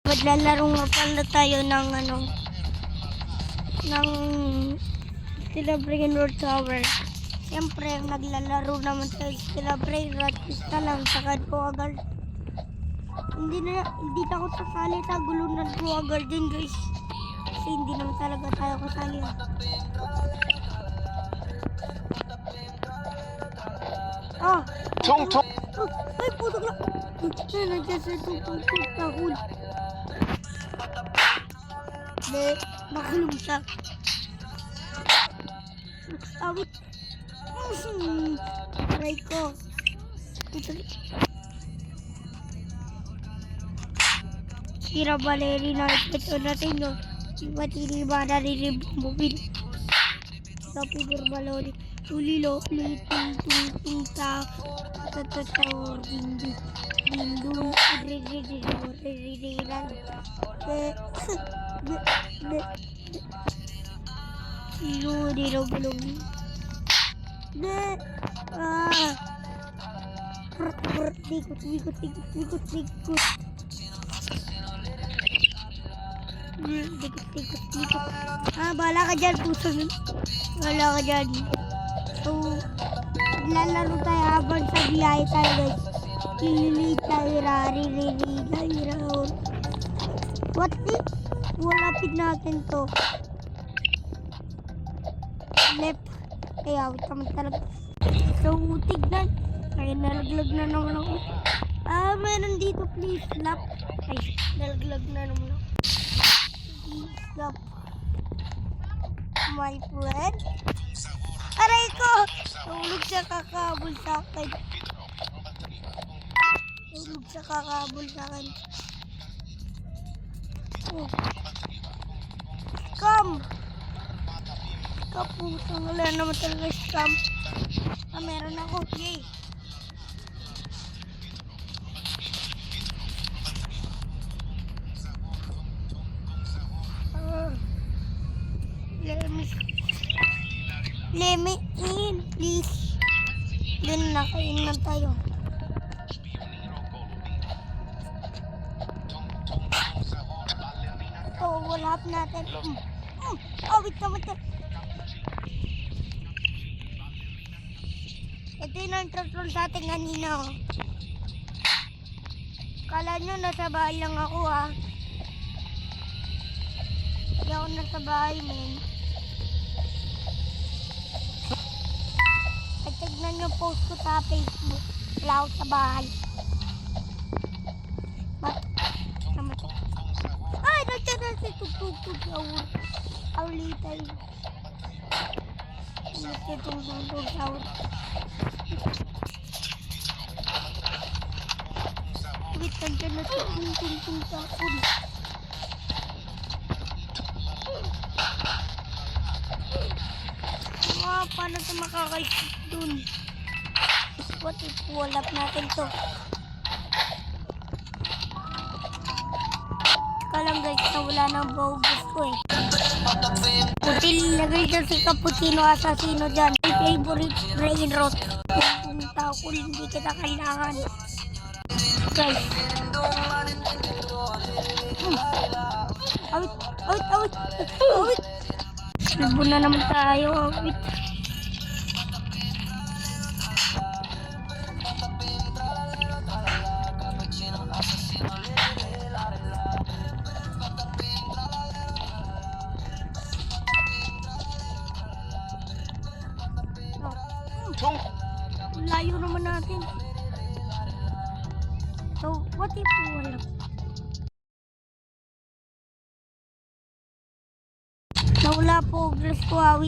Maglalaro nga pala tayo ng ng Celebrate World Tower. Siyempre, naglalaro naman tayo Celebrate Ratista lang sa Guard. Hindi na ako sasali sa gulunan Guard din, guys. Kasi hindi naman talaga tayo kasali. Tung. Ay, puto ka. Nandiyan sa itong tahod. Hindi, makulong siya. Awit. Try ko. Sira balerina. Ito natin yun. Iba narinig mobil. Tapi berbaloi. Ulilo. Tung ta. Tatawar dindu. Belum. Ikut. Bahala ka dyan, puso. Bahala ka dyan. So, lalaro tayo habang sa biyahe tayo, guys. Lililit tayo, rari. What the? Walapit natin to. Left. Ay, awit naman talaga. So, tignan. Ay, nalaglag na naman ako. Meron dito, please. Lap. Ay, nalaglag na naman ako. Stop. My friend. Aray ko! Tulog siya kakabol sa akin. Oh. Scam! Kaputang wala naman talaga scam. Meron ako. Yay! Let me in, please. Then nakain na tayo. Ito, walap natin. Wait naman ito. Ito yung nag-troll sa atin kanina. Kala nyo nasa bahay lang ako, ha. Hindi ako nasa bahay, men. Tignan yung post ko sa Facebook. Wala ako sa bahay. Ay, nandiyan na si Tugtug. Awlitay. Si Tugtug. Wait, nandiyan na si Tugtug. Paano ito makakaisip dun? What if walap natin to? Kalang guys na wala nang baugus ko eh. Putil na guys na si Cappuccino Assassino dyan. My favorite brain rot. Kung tao hindi kita kailangan. Guys. Awit. Lubo na naman tayo. Awit. Layo naman natin. So, what if wala? Nawala po, bless ko, awit.